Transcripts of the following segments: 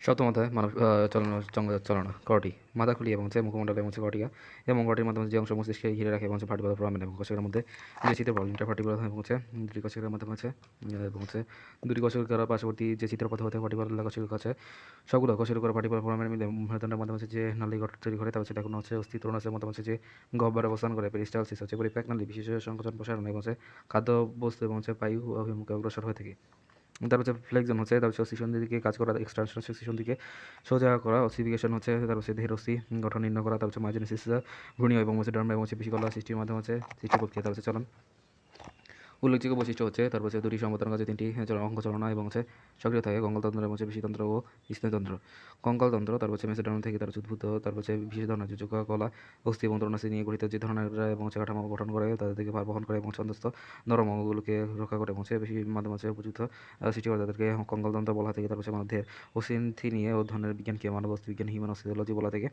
সপ্তম অধ্যায় মানব চলনা করটি মাথা খুলি এবং মুখমণ্ডল এবং কটিকা এবং কটির মাধ্যমে যে অংশ মস্তিষ্কে ঘিরে রাখে এবং ভার্টিব্রাল ফোরামেন এবং কোষের মধ্যে যে চিত্রপট ইন্টারভার্টিব্রাল এবং দুটি কোষের মাধ্যমে এবং দুটি কোষের পার্শ্ববর্তী যে চিত্রপথ হতে ভার্টিব্রাল কোষের কাছে সবগুলো কোষের উপর ভার্টিব্রাল ফোরামেন মিলে মেরুদণ্ডের মাধ্যমে যে নালী গঠন তৈরি করে তার দেখানো অস্থির তরুণাশের মাধ্যমে যে গহ্বরে অবস্থান করে পেরিস্টালসিস পরিপাক নালী বিশেষ সংকোচন প্রসারণ এবং খাদ্য বস্তু এবং বায়ু অভিমুখে অগ্রসর হয়ে থাকে। তার ফ্লেক্সন তার অস্থিশন দিকে কাজ করা, এক্সট্রাকশন সেকশন দিকে সোজা করা, অসিফিকেশন তার দেহের অস্থি গঠন নির্ণয় করা, তার মাইজেনেসিস ভ্রূণীয় এবং ডার্ম এবং পেশিকলা সৃষ্টির মাধ্যমে সৃষ্টি প্রক্রিয়া, তার চলন। উল্লেখযোগ্য বৈশিষ্ট্য তার দুটি সংবর্ধন কাজে তিনটি অঙ্গ চালনা এবং সক্রিয় থাকে কঙ্কালতন্ত্র এবং পেশিতন্ত্র ও স্নায়ুতন্ত্র। কঙ্কালতন্ত্র তার মেসোডার্ম থেকে তার উদ্ভূত তার বিশেষ ধরনের যোজক কলা অস্থি এবং তরুণাস্থি নিয়ে গঠিত যে ধরনের এবং কাঠামো গঠন করে তাদেরকে ভার বহন করে এবং ছন্দস্থ নরম অঙ্গগুলোকে রক্ষা করে এবং বেশি মাধ্যমে উপযুক্ত সৃষ্টি করে তাদেরকে কঙ্কালতন্ত্র বলা থেকে তার মধ্যে অসিন্থি নিয়ে অধ্যয়নের বিজ্ঞানকে মানব অস্থি বিজ্ঞান হিউম্যান অস্থিওলজি বলা থেকে।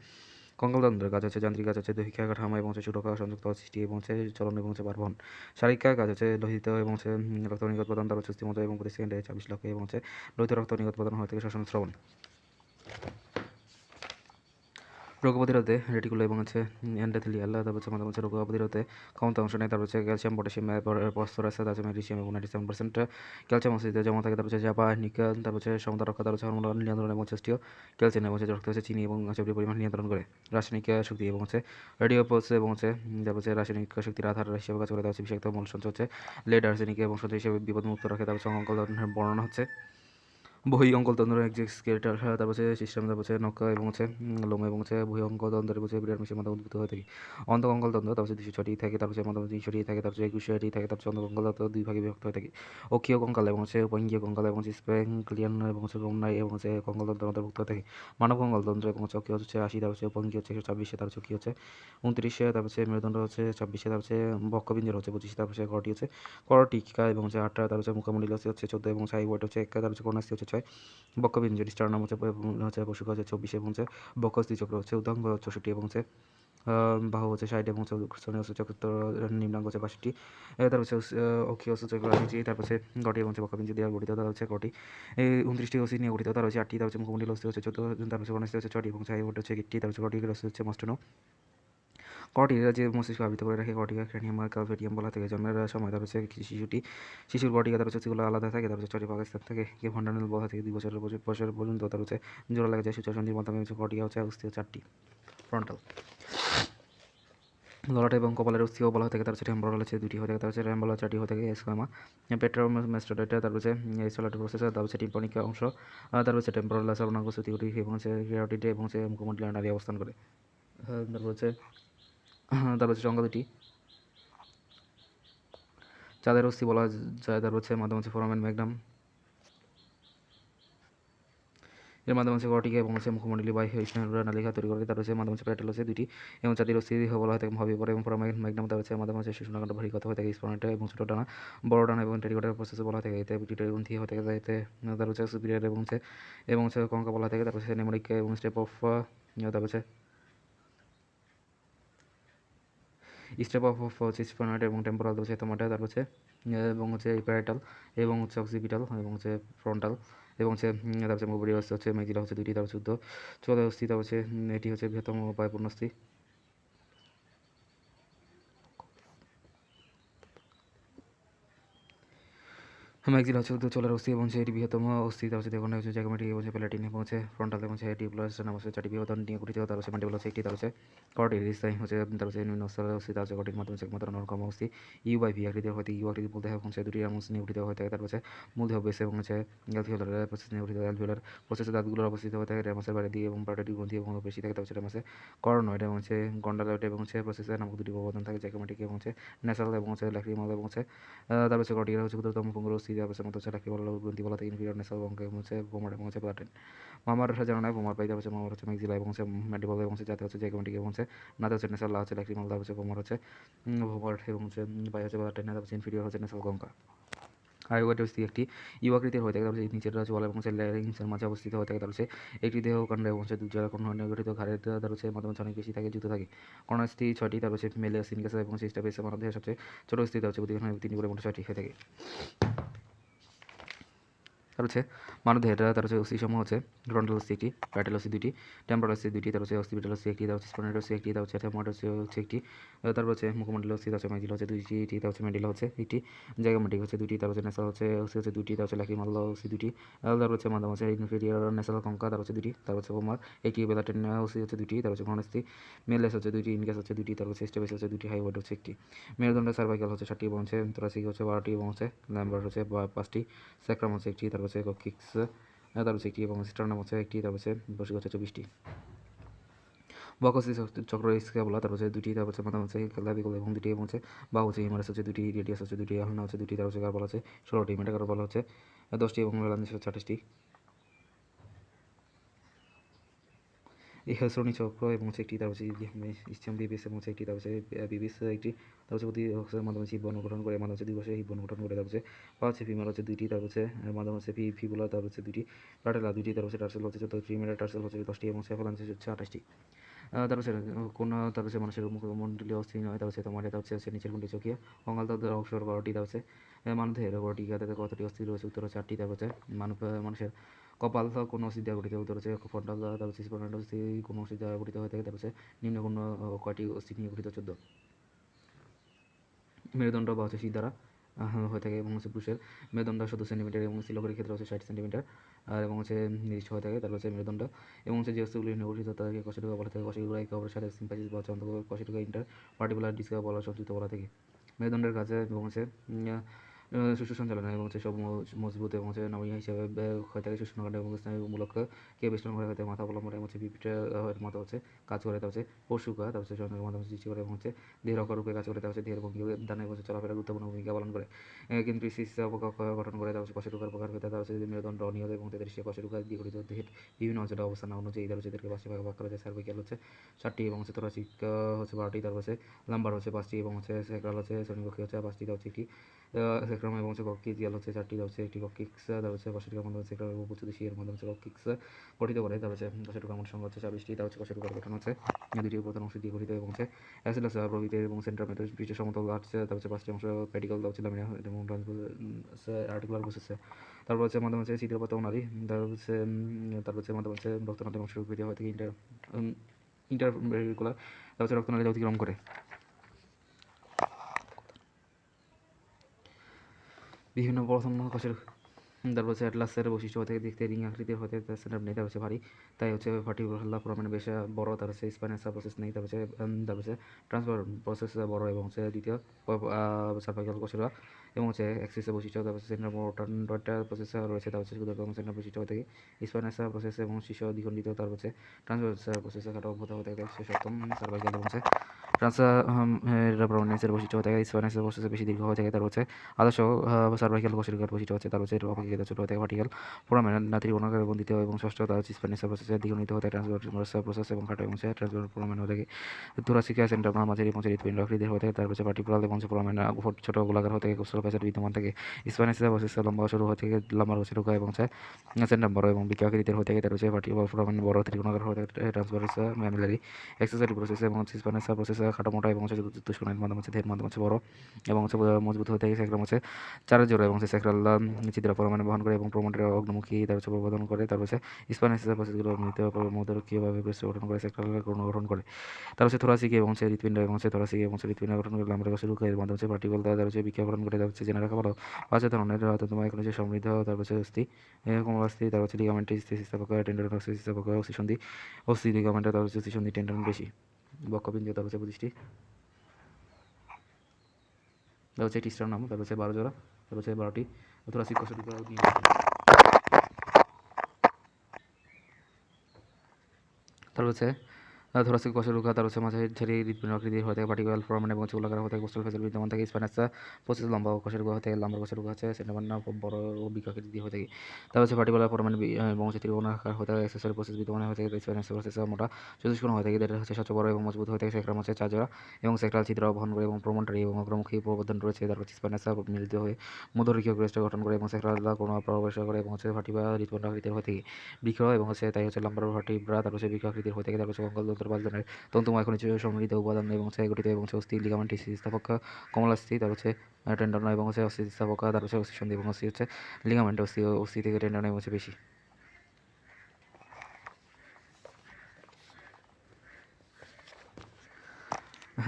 কঙ্কালতন্ত্রের কাজ যান্ত্রিক কাজ দৈহিক কাঠামো এবং সুরক্ষা সংযুক্ত সৃষ্টি এবং চলন এবং ভারবহন। শারীরিক কাজ লোহিত এবং রক্ত নিগত প্রদান, তার মতো এবং প্রতি সেকেন্ডে 24 লাখ এবং লোহিত রক্ত নিগত প্রদান হওয়া থেকে শ্বসন শ্রবণ। রোগ প্রতিরোধে রেটিকুলো এবং এন্ডোথেলিয়াল তারপর মাঝে রোগ প্রতিরোধে ক্ষমতা অংশ নেয়, তারপর ক্যালসিয়াম পটাশিয়াম ফসফরাস তারপর ম্যাগনেসিয়াম এবং 97% ক্যালসিয়াম অস্তিত্ব জমা থাকে, তারপর জাপানিক তারপর সমতা রক্ষা, তারপর হরমোনাল নিয়ন্ত্রণ এবং চেষ্টীয় ক্যালসিয়াম এবং রক্ত চিনি এবং পরিমাণ নিয়ন্ত্রণ করে। রাসায়নিক শক্তি এবং রেডিও পোলস এবং তারপর রাসায়নিক শক্তির আধার হিসেবে কাজ করে, তার বিষাক্ত মূল সঞ্চয় লেড আর্সেনিক এবং সঞ্চয় হিসেবে বিপদমুক্ত রাখে। তারপর অঙ্কল বর্ণনা বহি অঙ্কলতন্ত্র এক্সোস্কেলেটাল, তারপর সিস্টেম, তারপর নৌকা এবং লোম এবং বহি অঙ্কতন্ত্রের বিরাট মাধ্যমে উদ্ভূত হয়ে থাকে। অন্ত অঙ্কলতন্ত্র তারপর 206টি থাকে, তারপর মাধ্যমে 300টি থাকে, তারপর 21টি থাকে, তারপর অন্ত অঙ্কলতন্ত্র দুই ভাগে বিভক্ত হয়ে থাকে। অক্ষীয় কঙ্কাল এবং উপঙ্গীয় কঙ্কাল এবং স্প্যাংক্লিয়ান এবং রোমনাই এবং কঙ্কালতন্ত্র অন্তর্ভুক্ত থাকে। মানব কঙ্কালতন্ত্র এবং অক্ষীয় 80, তারপর উপঙ্গীয় 126, তারপর অক্ষীয় 29, তারপর মেরুদণ্ড 26, তারপর বক্ষপিঞ্জর 25, তারপর করটি করটিকা এবং 8, তারপর মুখমণ্ডল 14 এবং সাইওয়াইট 1, তারপর কর্নাসি 6, বক্ষপিঞ্জর স্টার্নাম পশুক 24 এবং বক্ষস্থি চক্র উদাঙ্গ 64 এবং বাহু 60 এবং চক্র নিম্নাঙ্গ 62, তারপর অক্ষীয় চক্র তারপর গটি এবং বক্ষপিঞ্জ দিয়ে গঠিত, তার গটি 29টি অস্থি নিয়ে গঠিত, তার 8টি, তার মুখমণ্ডল অস্থি 14, তারপর কর্নাসি 6টি এবং সাইওয়াইট 1টি, তারপর গটির অস্থি মস্টেনো। কর্টিকা যে মস্তিষ্ক আবৃত করে রাখে কর্টিকা ক্র্যানিয়াম ক্যালফেটিয়াম বলা থেকে জন্মের সময়, তার শিশুর কর্টিকা তার সেগুলো আলাদা থাকে, তার চটি পাকিস্তান থেকে ফন্ডামেন্টাল বলা থেকে 2 বছর পর্যন্ত, তার জোড়া লাগা যায় সূচসন্ধির মাধ্যমে কর্টিকা অস্থি 4টি। ফ্রন্টাল ললাট এবং কপালের অস্থিও বলা হয়ে থাকে, তার টেম্পোরাল 2টি হয়ে থাকে, তার র্যাম্বলা 4টি হয়ে থাকে, স্কোয়ামা পেট্রোমাস্টোডেটা, তার এক্সোলেটরি প্রসেসর, তার টিম্পানিক অংশ, তার টেম্পোরাল সর্বাঙ্গ স্মৃতিগুটি এবং ক্রিয়াটিডে এবং মুখমণ্ডলীয় নারী অবস্থান করে। তারপর সংখ্যা 2টি চাঁদের অস্থি বলা যায়, তার মাধ্যমে ফোরামেন ম্যাগনাম, এর মাধ্যমে কর্টিকা এবং মুখমণ্ডলী বাহ্য স্নায়ুরা নালিকা তৈরি করে, তার মাধ্যমে প্যাটেল 2টি এবং চাঁদের অস্থি বলা হয় থাকে ভাবি পরে এবং ফোরামেন ম্যাগনাম, তার মাধ্যমে শিশুনাকাণ্ড ভারী কথা হয়ে থাকে, স্পনেটা এবং ছোটো ডানা বড় ডানা এবং টেরিকটার প্রসেস বলা হয় থাকে, এতে পিটিউটারি গ্রন্থি হয়ে থাকে, এতে তার সুপিরিয়র এবং কঙ্কা বলা হয় থাকে, তারপর নেমোনিক এবং স্টেপ অফ তারপর স্টেপ অফ স্পোনাইট এবং টেম্পোরাল তোমাটা, তারপর এবং প্যারাটাল এবং অক্সিপিটাল এবং ফ্রন্টাল এবং তারপর মুখবরি মেজিলা 2টি, তারপর 14 অস্থি, তারপর এটি বৃহত্তম উপায়পূর্ণ অস্থি। ম্যাগজিলা চোলার অস্থি এবং এটি বৃহত্তম অস্থি, তার দেখুন জ্যাগমেটিক এবং প্যালাটিন এবং ফ্রন্টাল এবং ডিপ্লাস নাম 4টি বৃহত্তম নিয়ে গঠিত, তার ম্যান্ডিবুল 1টি, তার কর্টির স্থায়ী তার নিম্ন স্তরের অস্থি, তার কর্টির মাধ্যমে একমাত্র নরকম অস্থি ইউ বাই ভি আকৃতির হয়তো ইউ আকৃতি বলতে হয় এবং 2টি রামস নিয়ে গঠিত হয়ে থাকে, তার মূলদেহ বেস এবং অ্যালভিওলার প্রসেস নিয়ে গঠিত, অ্যালভিওলার প্রসেসে দাঁতগুলোর অবস্থিত হয়ে থাকে র্যামাসের বাইরে দিয়ে এবং প্যারাটাইটিক গ্রন্থি এবং বেশি থাকে, তারপর র্যামাসে কর্নয়েড এবং গন্ডালয়েড এবং প্রসেসে নামক 2টি প্রবর্তন থাকে, জ্যাগমেটিক এবং ন্যাসাল এবং ল্যাক্রিমাল এবং তারপর কর্টিকের ক্ষুদ্রতম পুঙ্গুর অস্থি, তারপর মতো লাক্রিমাল গ্রন্থি বলা থেকে ইনফিরিয়র ন্যাসাল এবং বোমার এবং প্লাটেন। মামার জানা নাই বোমার পাই, তারপর মামার ম্যাগজিলা এবং ম্যান্ডিবল এবং যাতে জ্যাগমেটিক এবং নাতে ন্যাসাল ল্যাক্রিমাল, তারপর বোমার ভোমার এবং পাই প্লাটেন, তারপর ইনফিরিয়র ন্যাসাল গঙ্কা। আয়োগাটি অস্থি একটি ইউ আকৃতির হয়ে থাকে, তারপর নিচের চোয়াল এবং ল্যারিংসের মাঝে অবস্থিত হয়ে থাকে, তারপর একটি দেহ কাণ্ড এবং দুজোড়া কর্ণ গঠিত ঘাড়ের, তারপর মাধ্যমে অনেক বেশি থাকে যুক্ত থাকে। কর্ণাস্থি 6টি, তারপর মেলে সিনকাস এবং সিস্টাবেসে মানব দেহের সবচেয়ে ছোট স্থিত বুদ্ধিঘটনা 3টি করে মোট 6টি হয়ে থাকে। তার মানবদেহের তার হচ্ছে অস্থি সমূহ হচ্ছে ফ্রন্টাল অস্থি একটি, প্যারাটাল অস্থি দুটি, টেম্পোরাল অস্থি দুটি, তার হচ্ছে অক্সিপিটাল অস্থি একটি, তার হচ্ছে স্পাইনাল অস্থি একটি, তার হচ্ছে থ্যালাময়েড অস্থি হচ্ছে একটি, তারপর হচ্ছে মুখমণ্ডল অস্থি, তার হচ্ছে মাইজিল হচ্ছে দুইটি, তার হচ্ছে মেডিলা হচ্ছে একটি, জাইগোমেটিক হচ্ছে দুটি, তার হচ্ছে ন্যাসাল হচ্ছে অস্থি হচ্ছে দুটি, তার হচ্ছে ল্যাক্রিমাল অস্থি দুটি, তারপর হচ্ছে মাদাম হচ্ছে ইনফেরিয়র ন্যাসাল কঙ্কা, তার হচ্ছে দুটি, তার হচ্ছে পোমার একটি, বেলাটেন অস্থি হচ্ছে দুটি, তার হচ্ছে ঘনস্থি, মেলেস হচ্ছে দুটি, ইনগাস হচ্ছে দুটি, তার হচ্ছে স্টেবেস হচ্ছে দুটি, হাইওয়ার্ড হচ্ছে একটি, মেরুদণ্ড সার্ভাইকাল হচ্ছে 7টি এবং হচ্ছে thoracic হচ্ছে 12টি এবং হচ্ছে ল্যাম্বার হচ্ছে 5টি, স্যাক্রাম হচ্ছে একটি, তার হচ্ছে কক্সিক্স তার হচ্ছে একটি এবং স্টার্নাম হচ্ছে একটি, তার হচ্ছে বসিক হচ্ছে 24টি, বকসিস চক্র স্ক্যাবুলা তার হচ্ছে দুটি, তার হচ্ছে মাথা হচ্ছে ক্লাভিকল এবং দুটি এবং হচ্ছে বাহু হচ্ছে হিমারাস হচ্ছে দুটি, রেডিয়াস হচ্ছে দুটি, আলনা হচ্ছে দুটি, তার হচ্ছে কার্বল হচ্ছে 16টি, মেটাকার্বল হচ্ছে 10টি এবং মেলানিস হচ্ছে 28টি। এই শ্রোণী চক্র এবং হচ্ছে একটি, তার হচ্ছে ইস্টিয়াম বিবিএস এবং হচ্ছে একটি, তার হচ্ছে বিবিএস একটি, তার হচ্ছে প্রতি মাধ্যমে জীব বর্ণ গঠন করে, মাধ্যম হচ্ছে 2 বছরে বর্ণ গঠন করে, তার হচ্ছে পা হচ্ছে ফিমেল হচ্ছে দুইটি, তার হচ্ছে মাধ্যম হচ্ছে ফিবুলা তার হচ্ছে দুটি, প্যাটেলা দুইটি, তার হচ্ছে টার্সেল হচ্ছে 14টি, মেটা টার্সেল হচ্ছে 10টি এবং সেফালান্স হচ্ছে 28টি। তার হচ্ছে কোন, তার হচ্ছে মানুষের মুখমণ্ডলীয় অস্থি নয়, তার হচ্ছে তোমার এটা হচ্ছে নিচের কোনটি চোখিয়া, কঙ্কাল তাদের অবসর 12টি, তার হচ্ছে মানবদেহের 12টি, তাদের কতটি অস্থি রয়েছে, উত্তর হচ্ছে 8টি, তার হচ্ছে মানুষের কপাল কোনো অস্থি দ্বারা গঠিত, উত্তর হচ্ছে ফ্রন্টাল, তার হচ্ছে স্পাইনাল অস্থি কোনো অস্থি দ্বারা গঠিত হয়ে থাকে, তার হচ্ছে নিম্ন কোনো কয়টি অস্থি নিয়ে গঠিত 14। মেরুদণ্ড বা হচ্ছে শির দ্বারা হয়ে থাকে এবং হচ্ছে পুরুষের মেরুদণ্ড 17 সেন্টিমিটার এবং স্ত্রীলোকের ক্ষেত্রে হচ্ছে 60 সেন্টিমিটার আর এবং হচ্ছে নির্দিষ্ট হয়ে থাকে, তার হচ্ছে মেরুদণ্ড এবং হচ্ছে যে অস্তুগুলি নিয়ে গঠিত তাদেরকে কশেরুকা বলা থাকে, কশেরুকা একে অপরের সাথে সিম্পাইসিস বা হচ্ছে অন্তর্গত কশেরুকা ইন্টার পার্টিকুলার ডিসকা বলা সংযুক্ত বলা থাকে। মেরুদণ্ডের কাছে এবং হচ্ছে সুষু সঞ্চালনা এবং হচ্ছে সব মজবুত এবং হচ্ছে নমনীয় হিসেবে হয়ে থাকে সুষুম্নাকাণ্ড এবং স্নায়ুমূলককে বেষ্টন করে হতে মাথা অবলম্বনে এবং হচ্ছে পিপিটা মতো হচ্ছে কাজ করে, তার হচ্ছে পশুকা তার হচ্ছে সঞ্চালনের মাধ্যমে সৃষ্টি করে এবং হচ্ছে দেহের অকারূপে কাজ করে, তার হচ্ছে দেহের ভঙ্গি দানে এবং চলাফেরা গুরুত্বপূর্ণ ভূমিকা পালন করে, কিন্তু সিস্টা গঠন করে, তার হচ্ছে কশেরুকার প্রকার হতে, তার হচ্ছে মেরুদণ্ড অনিয়ত এবং তাদের সে কশেরুকা দিয়ে গঠিত দেহের বিভিন্ন অঞ্চলে অবস্থান অনুযায়ী তার হচ্ছে এদেরকে 5টি ভাগে ভাগ করা যায়। সার্ভিক্যাল হচ্ছে 7টি এবং হচ্ছে thoracic হচ্ছে 12টি, তার হচ্ছে লাম্বার হচ্ছে 5টি এবং হচ্ছে স্যাক্রাল হচ্ছে শ্রেণীকক্ষী হচ্ছে 5টি, তার হচ্ছে একটি স্যাক্রাম এবং হচ্ছে কক্সিয়াল হচ্ছে 4টি, তার হচ্ছে একটি কক্সিক্স, তার হচ্ছে কশেরুকার মধ্যে হচ্ছে স্যাক্রাম এবং প্রচুদেশী এর মধ্যে হচ্ছে কক্সিক্স গঠিত করে, তার হচ্ছে কশেরুকার মোট সংখ্যা হচ্ছে 26টি, তার হচ্ছে কশেরুকার গঠন হচ্ছে দুটি প্রধান অংশ দিয়ে গঠিত এবং হচ্ছে অ্যাসিলাস প্রভৃতি এবং সেন্ট্রামেটার পৃষ্ঠ সমতল আছে, তার হচ্ছে 5টি অংশ প্যাডিকল, তার হচ্ছে লামিনা এবং আর্টিকুলার প্রসেস, তারপর হচ্ছে মাধ্যম হচ্ছে চিত্রপাত নারী, তারপর হচ্ছে মাধ্যম হচ্ছে রক্তনালী এবং সুরক্ষিত হয়ে থেকে ইন্টারভেরিকুলার, তার হচ্ছে রক্তনালী অতিক্রম করে। বিভিন্ন প্রথম কোষের, তারপর হচ্ছে অ্যাটলাসের বৈশিষ্ট্য হতে দেখতে রিং আকৃতির হতে সেন্টার নেই, তার হচ্ছে ভারী, তাই হচ্ছে ভার্টিব্রাল ফোরামেন বেশ বড়, তার হচ্ছে স্পাইনাল প্রসেস নেই, তার হচ্ছে ট্রান্সফার প্রসেস বড় এবং হচ্ছে দ্বিতীয় সার্ভাইকাল কোষের এবং হচ্ছে অ্যাক্সিসের বৈশিষ্ট্য, তার হচ্ছে সেন্টার মোটরটা প্রসেস রয়েছে, তার হচ্ছে ক্ষুদ্রতম সেন্টার বৈশিষ্ট্য হতে স্পাইনাল প্রসেস এবং শীর্ষ দ্বিখণ্ডিত, তার হচ্ছে ট্রান্সফার প্রসেস খাটো অভ্যুত হতে হচ্ছে সপ্তম সার্ভাইকাল এবং হচ্ছে ট্রান্সফার বৈশিষ্ট্য হতে স্পাইনাল প্রসেস বেশি দীর্ঘ হয়ে থাকে, তার হচ্ছে আদর্শ সার্ভাইকাল কোষের বৈশিষ্ট্য হচ্ছে তার হচ্ছে অপেক্ষাকৃত ছোট হতে ভার্টিক্যাল ফোরামেন ত্রিকোণাকার এবং দ্বিতীয় এবং ষষ্ঠ, তার হচ্ছে স্পাইনাল প্রসেসের দ্বিগুণিত হতে ট্রান্সফার প্রসেস এবং খাটো এবং ট্রান্সফার ফোরামেন হতে thoracic সেন্টার মাঝারি এবং হৃৎপিণ্ড আকৃতির হতে, তার হচ্ছে ভার্টিব্রাল এবং ফোরামেন ছোট গোলাকার হতে কোস্টাল প্যাচের বিদ্যমান থাকে, স্পাইনাল প্রসেস লম্বা সরু হতে লম্বা হচ্ছে রুকা এবং সেন্টার বড় এবং বৃক্ষ আকৃতির হতে, তার হচ্ছে ভার্টিব্রাল ফোরামেন বড় ত্রিকোণাকার হতে ট্রান্সফার ম্যামিলারি এক্সেসরি প্রসেস এবং হচ্ছে স্পাইনাল প্রসেস খাটো মোটা এবং হচ্ছে তুষ্কনের মাধ্যমে হচ্ছে দেহের মাধ্যমে হচ্ছে বড় এবং হচ্ছে মজবুত হতে স্যাক্রাম হচ্ছে চার জোড়া এবং হচ্ছে স্যাক্রাল চিত্র পরমাণু বহন করে এবং প্রমোটের অগ্নমুখী, তার হচ্ছে প্রবর্ধন করে, তার হচ্ছে স্পাইনাল প্রসেসগুলো মৃত মধ্যরক্ষীয়ভাবে বৃষ্টি গঠন করে স্যাক্রাল গঠন করে, তার হচ্ছে thoracic এবং হচ্ছে হৃৎপিণ্ড এবং হচ্ছে thoracic এবং হচ্ছে হৃৎপিণ্ড গঠন করে লাম্বার কোষের এর মাধ্যমে হচ্ছে পার্টিকল, তার হচ্ছে বিক্ষেপণ করে, তার হচ্ছে জেনে রাখা ভালো 5 ধরনের তোমার এখন হচ্ছে সমৃদ্ধ, তার হচ্ছে অস্থি কোমল অস্থি, তার হচ্ছে লিগামেন্ট স্থিতিস্থাপক টেন্ডন স্থিতিস্থাপক অস্থিসন্ধি অস্থি লিগামেন্ট, তার হচ্ছে অস্থিসন্ধি টেন্ডন বেশি বক্ষপিঞ্জ, তার হচ্ছে 25টি, তার হচ্ছে একটি স্টার নাম, তার হচ্ছে 12 জোড়া, তার হচ্ছে 12টি thoracic কোষের তার হচ্ছে thoracic কোষের রুখা, তার হচ্ছে মাঝে ঝাড়ি হৃৎপিণ্ড আকৃতির হয়ে থাকে, ভার্টিক্যাল ফোরামেন এবং হচ্ছে গোলাকার হয়ে থাকে কোস্টাল ফেসের বিদ্যমান থাকে, স্পাইনাস প্রসেস লম্বা কোষের রুখা হয়ে থাকে, লাম্বার কোষের রুখা হচ্ছে সেন্টারমান বড় ও বৃক্ষ আকৃতি হয়ে থাকে, তার হচ্ছে ভার্টিক্যাল ফোরামেন এবং হচ্ছে ত্রিকোণাকার হয়ে থাকে, অ্যাক্সেসরি প্রসেস বিদ্যমান হয়ে থাকে, স্পাইনাস প্রসেস মোটা চতুষ্কোণ হয়ে থাকে, এটা হচ্ছে সবচেয়ে বড় এবং মজবুত হয়ে থাকে, স্যাক্রাম হচ্ছে 4 জোড়া এবং স্যাক্রাল ছিদ্র বহন করে এবং প্রমোটারি এবং অগ্রমুখী প্রবর্ধন রয়েছে, তার হচ্ছে স্পাইনাস মিলিত হয়ে মধ্যরেখীয় ক্রেস্ট গঠন করে এবং স্যাক্রাল কোনো প্রবেশ করে এবং হচ্ছে ভার্টিব্রা হৃৎপিণ্ড আকৃতির হয়ে থাকে, বৃক্ষ এবং হচ্ছে তাই হচ্ছে লাম্বার ভার্টিব্রা, তার হচ্ছে বৃক্ষ আকৃতির হয়ে থাকে, তার হচ্ছে কঙ্কাল জলতর 5 ধরনের তন্তুময় খনিজ সমন্বিত উপাদান এবং গঠিত এবং অস্থি লিগামেন্ট স্থিতিস্থাপক কমলাস্থি, তারপর হচ্ছে টেন্ডন এবং অস্থিতিস্থাপক, তারপর হচ্ছে অস্থিসন্ধি এবং হচ্ছে লিগামেন্ট অস্থি থেকে টেন্ডন এবং বেশি।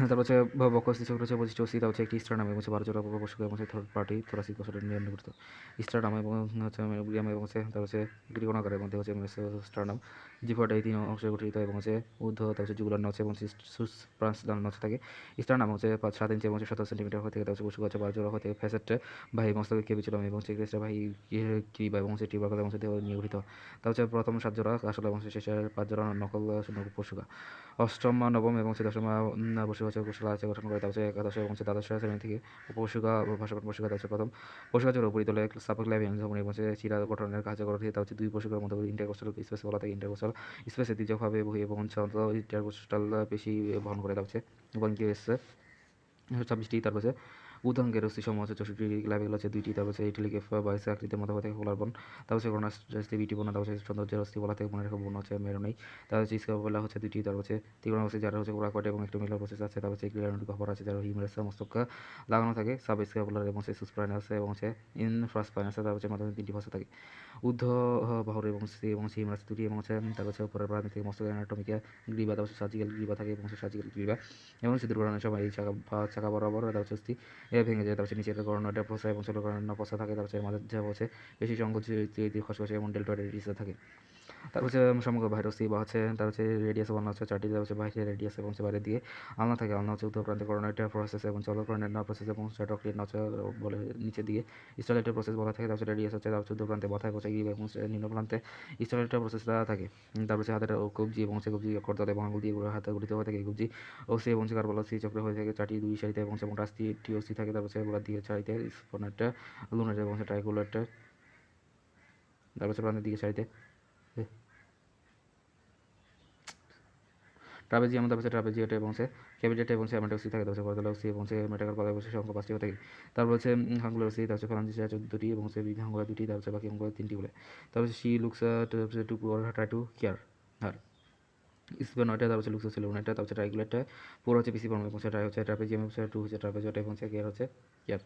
তারপর হচ্ছে বক্ষস্থ চক্র হচ্ছে বৈশিষ্ট্য অস্থি, তারপর হচ্ছে একটি স্টার্নাম এবং 12 জোড়া পশুক এবং থার্ড পার্টি থোরাসিক কোষের নিয়ে গঠিত। স্টার্নাম এবং হচ্ছে মিডিয়াম এবং তারপর হচ্ছে গ্রিকোনাকারের মধ্যে হচ্ছে স্টার্নাম জিফাটা এই 3 অংশে গঠিত এবং ঊর্ধ্ব তারপর হচ্ছে জুগুলার নচ এবং সুপ্রান্সদান নচ থাকে। স্টার্নাম হচ্ছে 5-7 ইঞ্চি এবং 17 সেন্টিমিটার হয়ে থেকে তারপর পশুক হচ্ছে 12 জোড়া হয়ে থেকে ফ্যাসেট বাহী মস্তকে কেবিচুলাম এবং ক্রেস্টা বাহী কিবা এবং টিউবারকল এবং দেহ নিয়ে গঠিত। তারপর হচ্ছে প্রথম 7 জোড়া আসলে এবং শেষের 5 জোড়া নকল পশুকা। অষ্টম, নবম এবং দশম পশুকা হচ্ছে কোষলা আছে গঠন করে। তারপর একাদশ এবং দ্বাদশ শ্রেণী থেকে পশুকা ভাষাপন পশুকা হচ্ছে প্রথম পশুকা জোড়া উপরিতলে সাবক্লাভিয়ান ধমনী এবং শিরা গঠনের কাছে গঠিত। তা হচ্ছে 2 পশুকার মধ্যে ইন্টারকোস্টাল স্পেস বলা থাকে। ইন্টারকোস্টাল স্পেসে দ্বিতীয়ভাবে বহি এবং ইন্টারকোস্টাল পেশি বহন করে। তা হচ্ছে এবং কি এসছে 26টি। তারপর হচ্ছে উদাঙ্গের অস্থিসমূহ হচ্ছে 64টি, ক্লাভিকল হচ্ছে 2টি, তারপর হচ্ছে ইটালিক বাইস আকৃতির মতো হয়ে থাকে পোলার বোন। তারপর হচ্ছে করোনাস বিটি বোন, তারপর হচ্ছে সৌন্দর্যের অস্থি বলা থেকে মনে রাখা বোন হচ্ছে মেরোনেই। তারপর হচ্ছে স্কাপুলা হচ্ছে 2টি, তারপর হচ্ছে ত্রিকোণ অস্থি যারা হচ্ছে কোরাকট এবং একটু মিলার প্রসেস আছে। তারপর হচ্ছে ক্লিয়ারনিক খবর আছে যারা হিউমেরাস মস্তক লাগানো থাকে। সাব স্কাপুলার এবং সুস্প্রাইনাস এবং ইনফ্রাস্পাইনাস, তারপর হচ্ছে মাধ্যমে 3টি ভাষা থাকে। ঊর্ধ্ব বাহুর এবং হিউমেরাস 2টি এবং তারপর হচ্ছে উপরের প্রান্ত থেকে মস্তক অ্যানাটমিকা গ্রীবা, তারপর সার্জিক্যাল গ্রীবা থাকে এবং সার্জিক্যাল গ্রীবা এবং দুর্ঘটনার সময় এই চাকা বরাবর তারপর হচ্ছে ভেঙে যায়। তারপর নিচের কর্ণটা পচা এবং ছোটো কর্ণ পচা থাকে। তারপর মাঝে যা হচ্ছে বেশি সংকোচ খসখসে এবং ডেল্টয়েড রেডিয়াস থাকে। তারপর হচ্ছে সমগ্র ভাইরাসি বা হচ্ছে তার হচ্ছে রেডিয়াস বানানো হচ্ছে 4টি, তার হচ্ছে বাইরে রেডিয়াস এবং বাইরের দিকে আলনা থাকে। আলনা হচ্ছে উত্তর প্রান্তে করোনাইটার প্রসেস এবং চলকরণের না প্রসেস এবং স্ট্যাটক্রিয়েট নচ বলে নিচের দিকে স্টাইলেটের প্রসেস বলা থাকে। তারপর রেডিয়াস হচ্ছে তার উত্তর প্রান্তে মাথায় পৌঁছে গিয়ে এবং নিম্ন প্রান্তে স্টাইলেটের প্রসেসটা থাকে। তারপর হচ্ছে হাতের কবজি এবং কবজি করতে এবং আঙুল দিয়ে হাতে গঠিত হয়ে থাকে। কবজি ওসি এবং কার্বল সি চক্র হয়ে থাকে 4টি, 2 সারিতে এবং রাস্তি টিওসি থাকে। তারপর হচ্ছে গোড়ার দিকে সারিতে স্পনেটটা লুনেট এবং ট্রাইকুলেটটা, তারপর হচ্ছে প্রান্তের দিকে সারিতে ট্রাপেজিয়াম, তারপর হচ্ছে ট্রাপেজিয়েটা এবং ক্যাভিটেটা এবং অ্যামাটোসি থাকে। তারপর করদালোসি এবং মেটাকাল কলা বসে সংখ্যা 5টি থাকে। তারপর হচ্ছে হাঙ্গুলোসি, তারপর ফ্যালাঞ্জিসা 14টি এবং হাঙ্গুলা 2টি, তারপর বাকি অঙ্গুলা 3টি বলে। তারপর she looks to try to care আর স্পেনয়টা, তারপর হচ্ছে লুক্সো সেলুনাইটা, তারপর হচ্ছে ট্রাইগুলেটটা, পুরো হচ্ছে পিসি বর্ম এবং ট্রাই হচ্ছে ট্রাপেজিয়াম, 2 হচ্ছে ট্রাপেজয়টা এবং কেয়ার হচ্ছে কেয়ার।